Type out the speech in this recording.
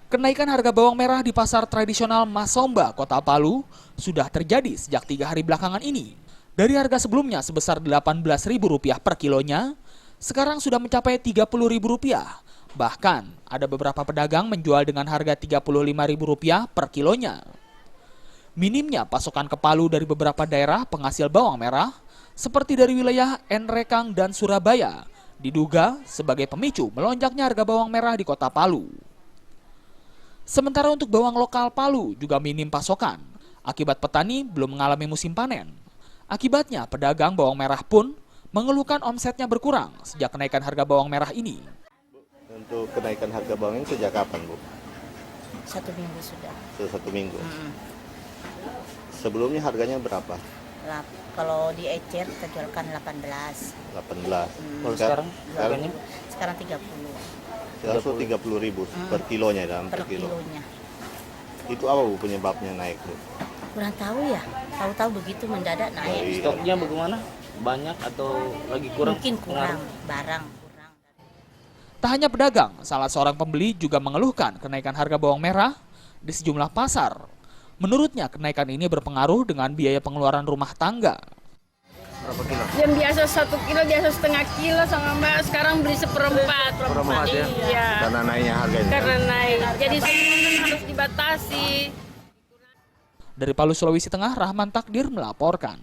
Kenaikan harga bawang merah di pasar tradisional Masomba, Kota Palu, sudah terjadi sejak 3 hari belakangan ini. Dari harga sebelumnya sebesar Rp18.000 per kilonya, sekarang sudah mencapai Rp30.000. Bahkan, ada beberapa pedagang menjual dengan harga Rp35.000 per kilonya. Minimnya pasokan ke Palu dari beberapa daerah penghasil bawang merah, seperti dari wilayah Nrekang dan Surabaya, diduga sebagai pemicu melonjaknya harga bawang merah di Kota Palu. Sementara untuk bawang lokal Palu juga minim pasokan, akibat petani belum mengalami musim panen. Akibatnya pedagang bawang merah pun mengeluhkan omsetnya berkurang sejak kenaikan harga bawang merah ini. Untuk kenaikan harga bawang ini sejak kapan, Bu? 1 minggu sudah. Sudah 1 minggu. Sebelumnya harganya berapa? Kalau di Ecer kita jualkan 18. 18. Sekarang harganya? Sekarang 30. Sekarang 30.000 per kilonya dalam Per kilonya. Itu apa, Bu, penyebabnya naik, Bu? Kurang tahu ya. Tahu-tahu begitu mendadak naik. Stoknya bagaimana? Banyak atau lagi kurang? Mungkin kurang barang. Tak hanya pedagang, salah seorang pembeli juga mengeluhkan kenaikan harga bawang merah di sejumlah pasar. Menurutnya, kenaikan ini berpengaruh dengan biaya pengeluaran rumah tangga. Berapa kilo? Yang biasa 1 kilo, biasa setengah kilo sama Mbak, sekarang beli seperempat. Seperempat ya? Iya. Karena naiknya harganya. Karena naik. Jadi semua harus dibatasi. Dari Palu, Sulawesi Tengah, Rahman Takdir melaporkan.